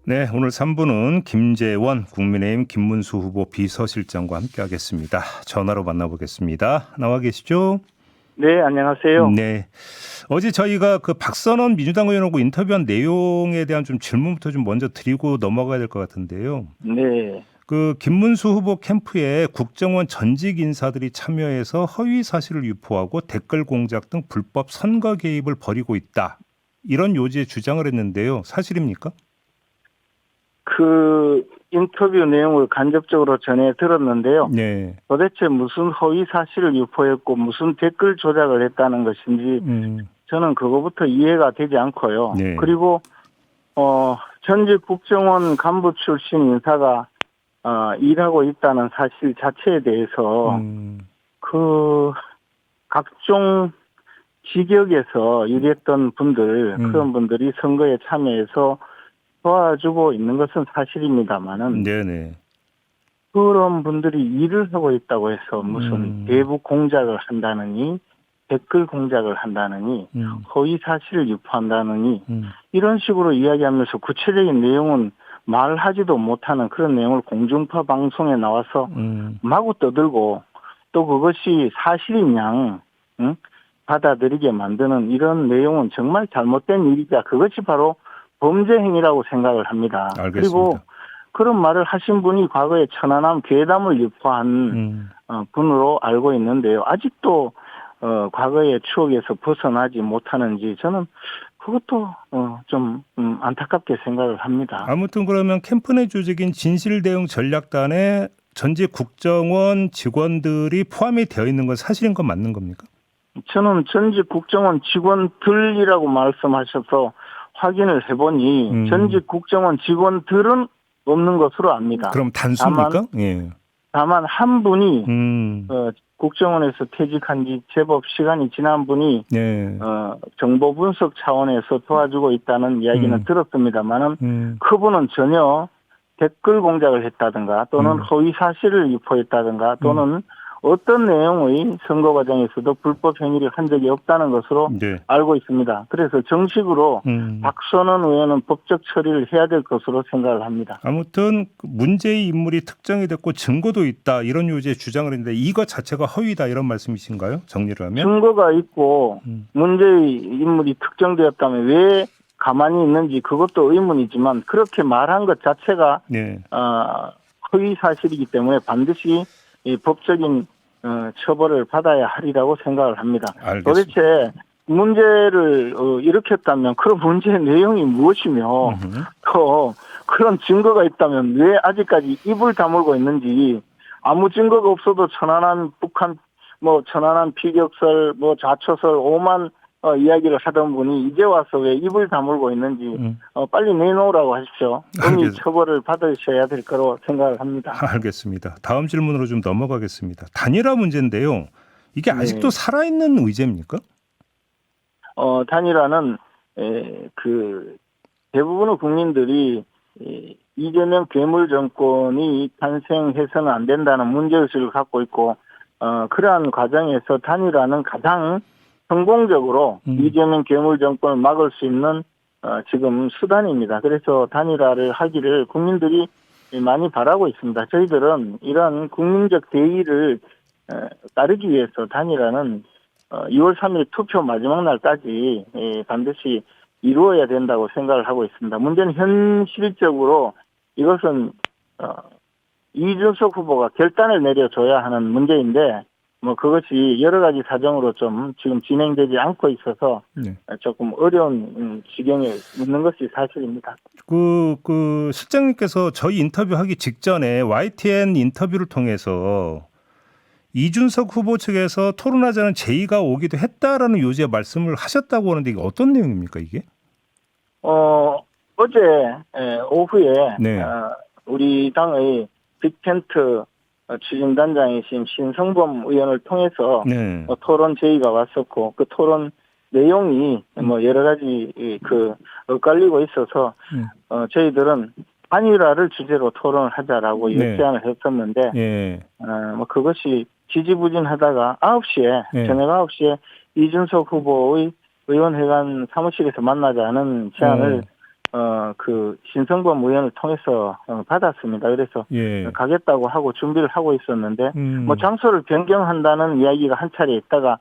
네, 오늘 3부는 김재원 국민의힘 김문수 후보 비서실장과 함께하겠습니다. 전화로 만나보겠습니다. 나와 계시죠? 네, 안녕하세요. 네. 어제 저희가 그 박선원 민주당 의원하고 인터뷰한 내용에 대한 좀 질문부터 좀 먼저 드리고 넘어가야 될 것 같은데요. 네. 그 김문수 후보 캠프에 국정원 전직 인사들이 참여해서 허위 사실을 유포하고 댓글 공작 등 불법 선거 개입을 벌이고 있다. 이런 요지의 주장을 했는데요. 사실입니까? 그 인터뷰 내용을 간접적으로 전해 들었는데요. 네. 도대체 무슨 허위 사실을 유포했고 무슨 댓글 조작을 했다는 것인지 저는 그거부터 이해가 되지 않고요. 네. 그리고 전직 국정원 간부 출신 인사가 일하고 있다는 사실 자체에 대해서 그 각종 직역에서 일했던 분들 그런 분들이 선거에 참여해서 도와주고 있는 것은 사실입니다만은 네네. 그런 분들이 일을 하고 있다고 해서 무슨 대북 공작을 한다느니 댓글 공작을 한다느니 허위 사실을 유포한다느니 이런 식으로 이야기하면서 구체적인 내용은 말하지도 못하는 그런 내용을 공중파 방송에 나와서 마구 떠들고 또 그것이 사실인 양 받아들이게 만드는 이런 내용은 정말 잘못된 일이다. 그것이 바로 범죄 행위라고 생각을 합니다. 알겠습니다. 그리고 그런 말을 하신 분이 과거에 천안함 괴담을 유포한 분으로 알고 있는데요. 아직도 과거의 추억에서 벗어나지 못하는지 저는 그것도 좀 안타깝게 생각을 합니다. 아무튼 그러면 캠프 내 조직인 진실대응전략단에 전직 국정원 직원들이 포함이 되어 있는 건 사실인 건 맞는 겁니까? 저는 전직 국정원 직원들이라고 말씀하셔서 확인을 해보니 전직 국정원 직원들은 없는 것으로 압니다. 그럼 단수입니까? 예. 다만 한 분이 국정원에서 퇴직한 지 제법 시간이 지난 분이 네. 정보 분석 차원에서 도와주고 있다는 이야기는 들었습니다만은 그분은 전혀 댓글 공작을 했다든가 또는 허위 사실을 유포했다든가 또는 어떤 내용의 선거 과정에서도 불법 행위를 한 적이 없다는 것으로 네. 알고 있습니다. 그래서 정식으로 박선원 의원은 법적 처리를 해야 될 것으로 생각을 합니다. 아무튼 문제의 인물이 특정이 됐고 증거도 있다 이런 요지의 주장을 했는데 이것 자체가 허위다 이런 말씀이신가요? 정리를 하면? 증거가 있고 문제의 인물이 특정되었다면 왜 가만히 있는지 그것도 의문이지만 그렇게 말한 것 자체가 네. 허위 사실이기 때문에 반드시 이 법적인 처벌을 받아야 하리라고 생각을 합니다. 알겠습니다. 도대체 문제를 일으켰다면 그런 문제의 내용이 무엇이며 또 그런 증거가 있다면 왜 아직까지 입을 다물고 있는지 아무 증거가 없어도 천안함 북한 천안함 피격설 자초설 오만 이야기를 하던 분이 이제 와서 왜 입을 다물고 있는지 빨리 내놓으라고 하십시오. 의미 처벌을 받으셔야 될 거로 생각을 합니다. 알겠습니다. 다음 질문으로 좀 넘어가겠습니다. 단일화 문제인데요. 이게 아직도 살아있는 의제입니까? 단일화는 그 대부분의 국민들이 이재명 괴물 정권이 탄생해서는 안 된다는 문제의식을 갖고 있고 그러한 과정에서 단일화는 가장 성공적으로 이재명 괴물 정권을 막을 수 있는 지금 수단입니다. 그래서 단일화를 하기를 국민들이 많이 바라고 있습니다. 저희들은 이런 국민적 대의를 따르기 위해서 단일화는 2월 3일 투표 마지막 날까지 반드시 이루어야 된다고 생각을 하고 있습니다. 문제는 현실적으로 이것은 이준석 후보가 결단을 내려줘야 하는 문제인데 그것이 여러 가지 사정으로 좀 지금 진행되지 않고 있어서 조금 어려운 지경에 있는 것이 사실입니다. 그 실장님께서 저희 인터뷰하기 직전에 YTN 인터뷰를 통해서 이준석 후보 측에서 토론하자는 제의가 오기도 했다라는 요지의 말씀을 하셨다고 하는데 이게 어떤 내용입니까 이게? 어제 오후에 네. 우리 당의 빅텐트 추진단장이신 신성범 의원을 통해서 토론 제의가 왔었고 그 토론 내용이 여러 가지 엇갈리고 있어서 저희들은 단일화를 주제로 토론을 하자라고 제안을 했었는데 그것이 지지부진하다가 9시에 저녁 9시에 이준석 후보의 의원회관 사무실에서 만나자는 제안을 그 신성범 의원을 통해서 받았습니다. 그래서 예. 가겠다고 하고 준비를 하고 있었는데 뭐 장소를 변경한다는 이야기가 한 차례 있다가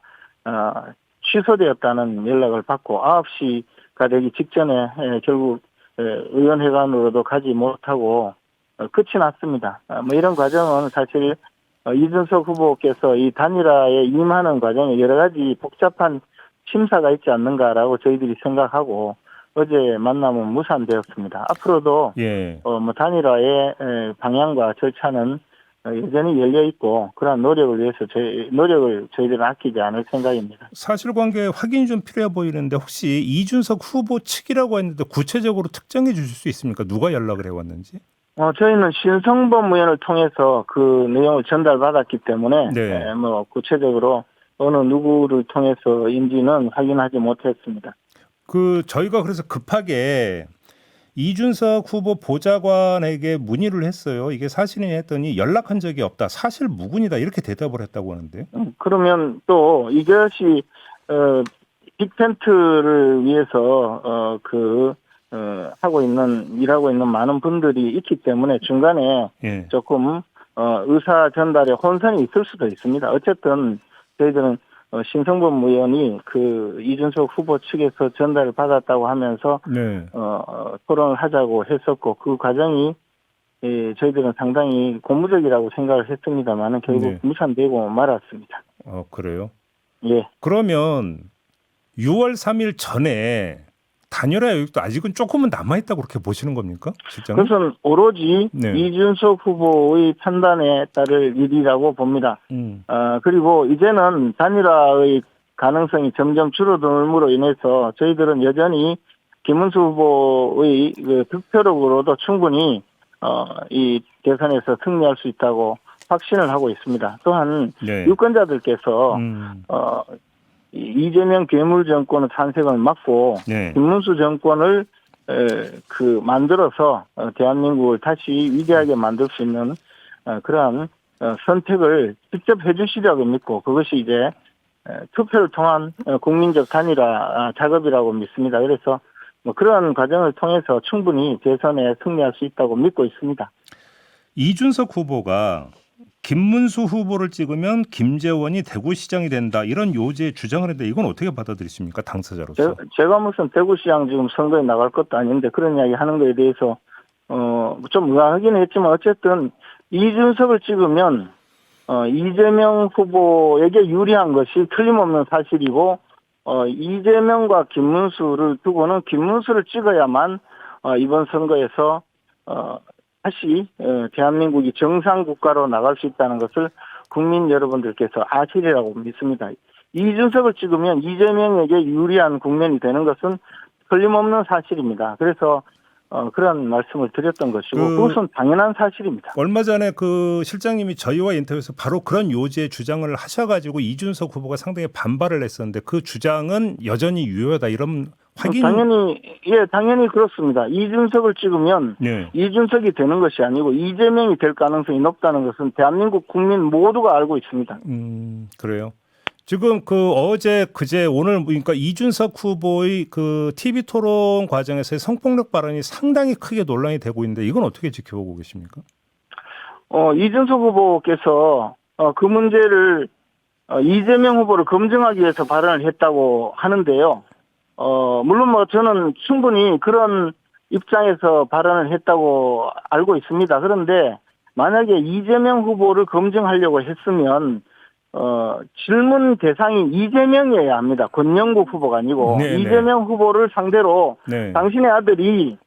취소되었다는 연락을 받고 9시가 되기 직전에 결국 의원회관으로도 가지 못하고 끝이 났습니다. 뭐 이런 과정은 사실 이준석 후보께서 이 단일화에 임하는 과정에 여러 가지 복잡한 심사가 있지 않는가라고 저희들이 생각하고 어제 만남은 무산되었습니다. 앞으로도 예. 뭐 단일화의 방향과 절차는 여전히 열려 있고 그러한 노력을 위해서 노력을 저희들은 아끼지 않을 생각입니다. 사실관계 확인이 좀 필요해 보이는데 혹시 이준석 후보 측이라고 했는데 구체적으로 특정해 주실 수 있습니까? 누가 연락을 해왔는지? 저희는 신성범 의원을 통해서 그 내용을 전달받았기 때문에 네. 뭐 구체적으로 어느 누구를 통해서인지는 확인하지 못했습니다. 저희가 그래서 급하게 이준석 후보 보좌관에게 문의를 했어요. 이게 사실이냐 했더니 연락한 적이 없다. 사실 무근이다. 이렇게 대답을 했다고 하는데요. 그러면 또 이것이 빅텐트를 위해서 일하고 있는 많은 분들이 있기 때문에 중간에 예. 조금 의사 전달에 혼선이 있을 수도 있습니다. 어쨌든 저희들은 신성범 의원이 그 이준석 후보 측에서 전달을 받았다고 하면서 네. 토론을 하자고 했었고 그 과정이 저희들은 상당히 고무적이라고 생각을 했습니다만은 결국 네. 무산되고 말았습니다. 그래요? 예. 그러면 6월 3일 전에 단일화 여력도 아직은 조금은 남아있다고 그렇게 보시는 겁니까? 실장님? 그것은 오로지 네. 이준석 후보의 판단에 따를 일이라고 봅니다. 그리고 이제는 단일화의 가능성이 점점 줄어들므로 인해서 저희들은 여전히 김문수 후보의 그 득표력으로도 충분히 이 대선에서 승리할 수 있다고 확신을 하고 있습니다. 또한 네. 유권자들께서 이재명 괴물 정권의 탄생을 막고 네. 김문수 정권을 만들어서 대한민국을 다시 위대하게 만들 수 있는 그러한 선택을 직접 해주시려고 믿고 그것이 이제 투표를 통한 국민적 단일화 작업이라고 믿습니다. 그래서 뭐 그러한 과정을 통해서 충분히 대선에 승리할 수 있다고 믿고 있습니다. 이준석 후보가 김문수 후보를 찍으면 김재원이 대구시장이 된다 이런 요지에 주장을 했는데 이건 어떻게 받아들이십니까? 당사자로서. 제가 무슨 대구시장 지금 선거에 나갈 것도 아닌데 그런 이야기 하는 거에 대해서 좀 의아하긴 했지만 어쨌든 이준석을 찍으면 이재명 후보에게 유리한 것이 틀림없는 사실이고 이재명과 김문수를 두고는 김문수를 찍어야만 이번 선거에서 다시 대한민국이 정상 국가로 나갈 수 있다는 것을 국민 여러분들께서 아시리라고 믿습니다. 이준석을 찍으면 이재명에게 유리한 국면이 되는 것은 틀림없는 사실입니다. 그래서 그런 말씀을 드렸던 것이고 그것은 당연한 사실입니다. 얼마 전에 그 실장님이 저희와 인터뷰에서 바로 그런 요지의 주장을 하셔가지고 이준석 후보가 상당히 반발을 했었는데 그 주장은 여전히 유효하다 이런 확인. 당연히 그렇습니다. 이준석을 찍으면 네. 이준석이 되는 것이 아니고 이재명이 될 가능성이 높다는 것은 대한민국 국민 모두가 알고 있습니다. 그래요. 지금 어제 그제 오늘 그러니까 이준석 후보의 그 TV 토론 과정에서의 성폭력 발언이 상당히 크게 논란이 되고 있는데 이건 어떻게 지켜보고 계십니까? 이준석 후보께서 그 문제를 이재명 후보를 검증하기 위해서 발언을 했다고 하는데요. 물론 뭐 저는 충분히 그런 입장에서 발언을 했다고 알고 있습니다. 그런데 만약에 이재명 후보를 검증하려고 했으면 질문 대상이 이재명이어야 합니다. 권영국 후보가 아니고 네네. 이재명 후보를 상대로 네. 당신의 아들이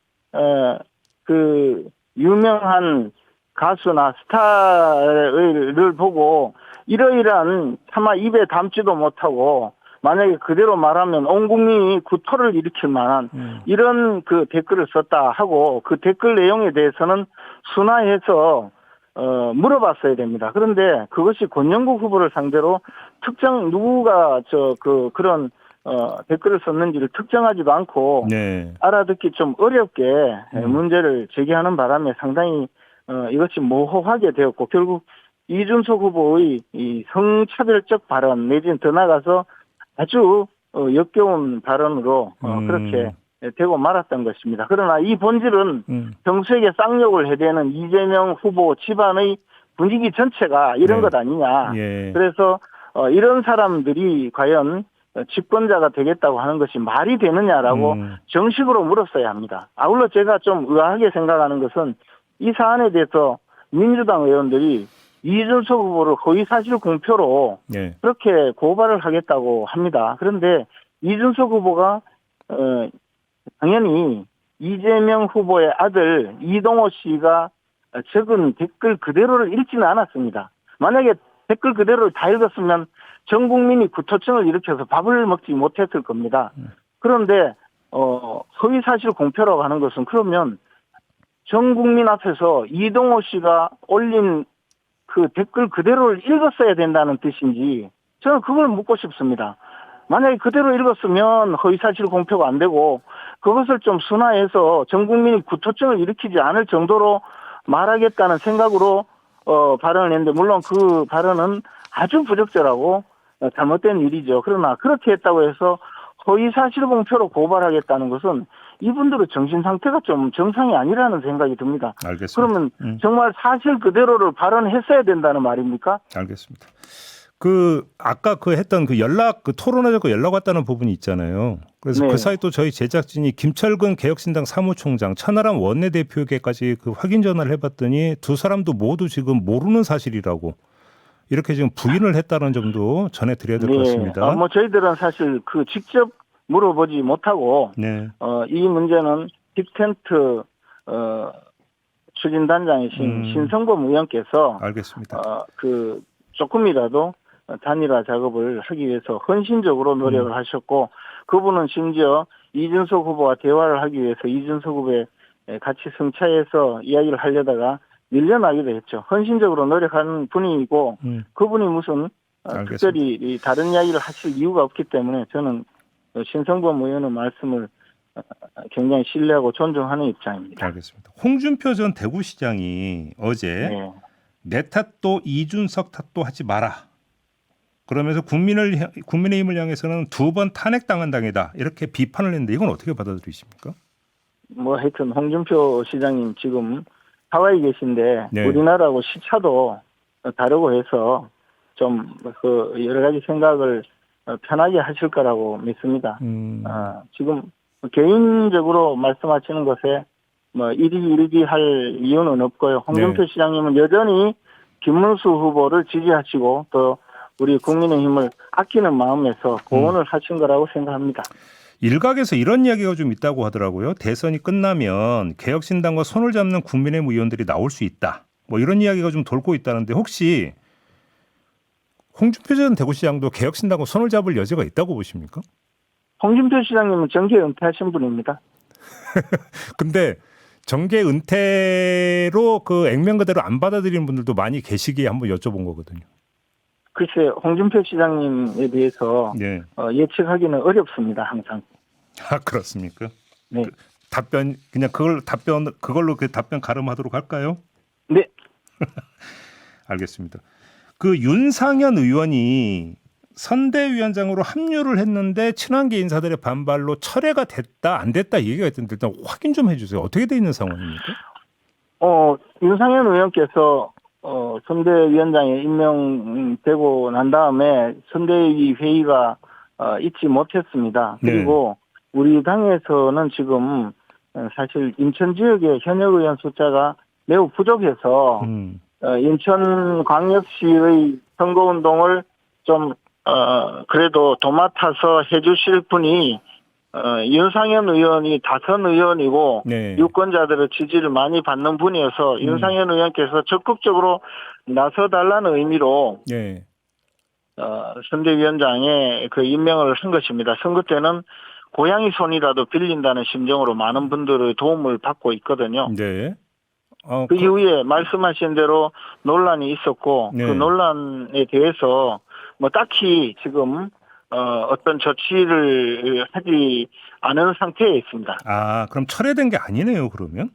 그 유명한 가수나 스타를 보고 이러이러한 차마 입에 담지도 못하고 만약에 그대로 말하면 온 국민이 구토를 일으킬 만한 이런 그 댓글을 썼다 하고 그 댓글 내용에 대해서는 순화해서 물어봤어야 됩니다. 그런데 그것이 권영국 후보를 상대로 누구가 그런 댓글을 썼는지를 특정하지도 않고 네. 알아듣기 좀 어렵게 문제를 제기하는 바람에 상당히 이것이 모호하게 되었고 결국 이준석 후보의 이 성차별적 발언 내지는 더 나아가서 아주 역겨운 발언으로 그렇게 되고 말았던 것입니다. 그러나 이 본질은 정수에게 쌍욕을 해대는 이재명 후보 집안의 분위기 전체가 이런 네. 것 아니냐. 예. 그래서 이런 사람들이 과연 집권자가 되겠다고 하는 것이 말이 되느냐라고 정식으로 물었어야 합니다. 아울러 제가 좀 의아하게 생각하는 것은 이 사안에 대해서 민주당 의원들이 이준석 후보를 허위사실 공표로 예. 그렇게 고발을 하겠다고 합니다. 그런데 이준석 후보가 당연히 이재명 후보의 아들 이동호 씨가 적은 댓글 그대로를 읽지는 않았습니다. 만약에 댓글 그대로를 다 읽었으면 전 국민이 구토증을 일으켜서 밥을 먹지 못했을 겁니다. 그런데 허위사실 공표라고 하는 것은 그러면 전 국민 앞에서 이동호 씨가 올린 그 댓글 그대로를 읽었어야 된다는 뜻인지 저는 그걸 묻고 싶습니다. 만약에 그대로 읽었으면 허위사실 공표가 안 되고 그것을 좀 순화해서 전 국민이 구토증을 일으키지 않을 정도로 말하겠다는 생각으로 발언을 했는데 물론 그 발언은 아주 부적절하고 잘못된 일이죠. 그러나 그렇게 했다고 해서 허위사실 공표로 고발하겠다는 것은 이분들의 정신 상태가 좀 정상이 아니라는 생각이 듭니다. 알겠습니다. 그러면 정말 사실 그대로를 발언했어야 된다는 말입니까? 알겠습니다. 아까 했던 토론하자고 연락 왔다는 부분이 있잖아요. 그래서 네. 그 사이 또 저희 제작진이 김철근 개혁신당 사무총장, 천하람 원내대표에게까지 확인 전화를 해봤더니 두 사람도 모두 지금 모르는 사실이라고 이렇게 지금 부인을 했다는 점도 전해드려야 될 것 같습니다. 저희들은 사실 직접 물어보지 못하고 네. 이 문제는 빅텐트 추진단장이신 신성범 의원께서 알겠습니다. 조금이라도 단일화 작업을 하기 위해서 헌신적으로 노력을 하셨고 그분은 심지어 이준석 후보와 대화를 하기 위해서 이준석 후보에 같이 승차해서 이야기를 하려다가 밀려나기도 했죠. 헌신적으로 노력하는 분이고 그분이 무슨 특별히 다른 이야기를 하실 이유가 없기 때문에 저는 신성범 의원의 말씀을 굉장히 신뢰하고 존중하는 입장입니다. 알겠습니다. 홍준표 전 대구시장이 어제 내 탓도 이준석 탓도 하지 마라. 그러면서 국민의힘을 향해서는 2번 탄핵당한 당이다. 이렇게 비판을 했는데 이건 어떻게 받아들이십니까? 하여튼 홍준표 시장님 지금 하와이 계신데 네. 우리나라하고 시차도 다르고 해서 좀 여러 가지 생각을 편하게 하실 거라고 믿습니다. 지금 개인적으로 말씀하시는 것에 일희일비할 이유는 없고요. 홍준표 시장님은 여전히 김문수 후보를 지지하시고 또 우리 국민의힘을 아끼는 마음에서 고언을 하신 거라고 생각합니다. 일각에서 이런 이야기가 좀 있다고 하더라고요. 대선이 끝나면 개혁신당과 손을 잡는 국민의힘 의원들이 나올 수 있다. 이런 이야기가 좀 돌고 있다는데 혹시 홍준표 전 대구시장도 개혁신당과 손을 잡을 여지가 있다고 보십니까? 홍준표 시장님은 정계 은퇴하신 분입니다. 근데 정계 은퇴로 액면 그대로 안 받아들이는 분들도 많이 계시기에 한번 여쭤본 거거든요. 글쎄, 홍준표 시장님에 대해서 예측하기는 어렵습니다, 항상. 아, 그렇습니까? 네. 그걸로 답변 가름하도록 할까요? 네. 알겠습니다. 윤상현 의원이 선대위원장으로 합류를 했는데 친한계 인사들의 반발로 철회가 됐다, 안 됐다 얘기가 있던데 일단 확인 좀 해주세요. 어떻게 돼 있는 상황입니까? 윤상현 의원께서 선대위원장에 임명되고 난 다음에 선대위 회의가 있지 못했습니다. 그리고 우리 당에서는 지금 사실 인천 지역의 현역 의원 숫자가 매우 부족해서 인천광역시의 선거운동을 좀 그래도 도맡아서 해주실 분이 윤상현 의원이 다선 의원이고 유권자들의 지지를 많이 받는 분이어서 윤상현 의원께서 적극적으로 나서달라는 의미로 선대위원장에 임명을 한 것입니다. 선거 때는 고양이 손이라도 빌린다는 심정으로 많은 분들의 도움을 받고 있거든요. 그 이후에 말씀하신 대로 논란이 있었고 그 논란에 대해서 딱히 지금 어떤 조치를 하지 않은 상태에 있습니다. 아, 그럼 철회된 게 아니네요, 그러면?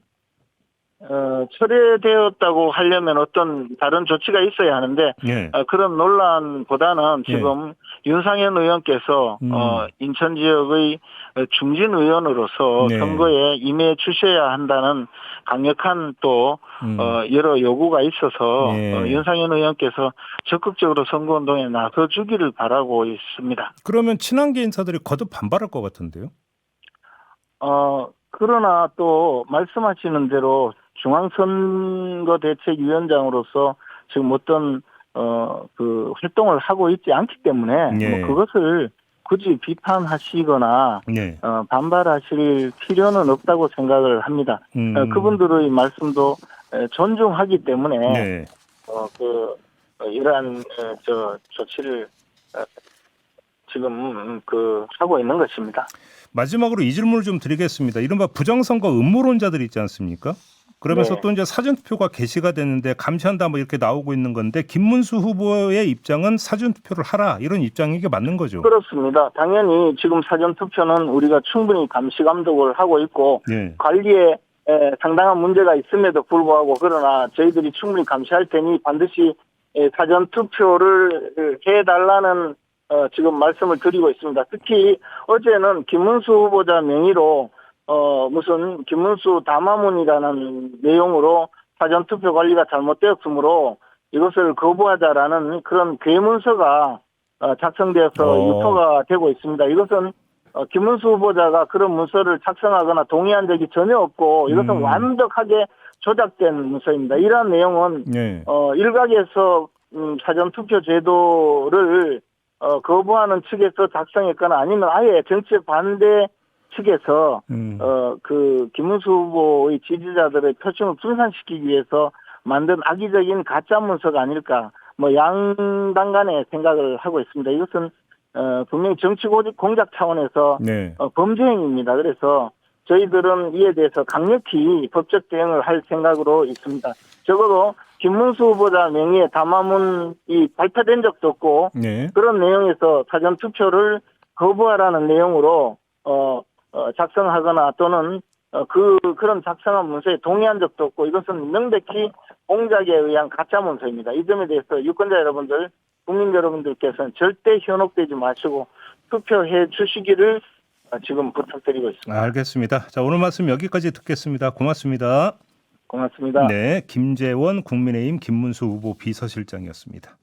철회되었다고 하려면 어떤 다른 조치가 있어야 하는데 예. 그런 논란보다는 지금 윤상현 의원께서 인천 지역의 중진 의원으로서 네. 선거에 임해 주셔야 한다는 강력한 또 여러 요구가 있어서 예. 윤상현 의원께서 적극적으로 선거운동에 나서주기를 바라고 있습니다. 그러면 친한계 인사들이 거듭 반발할 것 같은데요? 그러나 또 말씀하시는 대로 중앙선거대책위원장으로서 지금 어떤 그 활동을 하고 있지 않기 때문에 네. 뭐 그것을 굳이 비판하시거나 네. 반발하실 필요는 없다고 생각을 합니다. 그분들의 말씀도 존중하기 때문에 네. 이러한 조치를 지금 하고 있는 것입니다. 마지막으로 이 질문을 좀 드리겠습니다. 이른바 부정선거 음모론자들 있지 않습니까? 그러면서 네. 또 이제 사전투표가 개시가 됐는데 감시한다 뭐 이렇게 나오고 있는 건데 김문수 후보의 입장은 사전투표를 하라 이런 입장이 게 맞는 거죠? 그렇습니다. 당연히 지금 사전투표는 우리가 충분히 감시 감독을 하고 있고 네. 관리에 상당한 문제가 있음에도 불구하고 그러나 저희들이 충분히 감시할 테니 반드시 사전투표를 해달라는 지금 말씀을 드리고 있습니다. 특히 어제는 김문수 후보자 명의로 무슨 김문수 담화문이라는 내용으로 사전투표 관리가 잘못되었으므로 이것을 거부하자라는 그런 괴문서가 작성되어서 유포가 되고 있습니다. 이것은 김문수 후보자가 그런 문서를 작성하거나 동의한 적이 전혀 없고 이것은 완벽하게 조작된 문서입니다. 이러한 내용은 네. 일각에서 사전투표 제도를 거부하는 측에서 작성했거나 아니면 아예 정책 반대 측에서 김문수 후보의 지지자들의 표심을 분산시키기 위해서 만든 악의적인 가짜 문서가 아닐까 뭐 양당 간의 생각을 하고 있습니다. 이것은 분명히 정치 공작 차원에서 네. 범죄 행위입니다. 그래서 저희들은 이에 대해서 강력히 법적 대응을 할 생각으로 있습니다. 적어도 김문수 후보자 명의의 담화문이 발표된 적도 없고 네. 그런 내용에서 사전 투표를 거부하라는 내용으로 작성하거나 또는 그런 작성한 문서에 동의한 적도 없고 이것은 명백히 공작에 의한 가짜 문서입니다. 이 점에 대해서 유권자 여러분들, 국민 여러분들께서는 절대 현혹되지 마시고 투표해 주시기를 지금 부탁드리고 있습니다. 알겠습니다. 자, 오늘 말씀 여기까지 듣겠습니다. 고맙습니다. 고맙습니다. 네, 김재원 국민의힘 김문수 후보 비서실장이었습니다.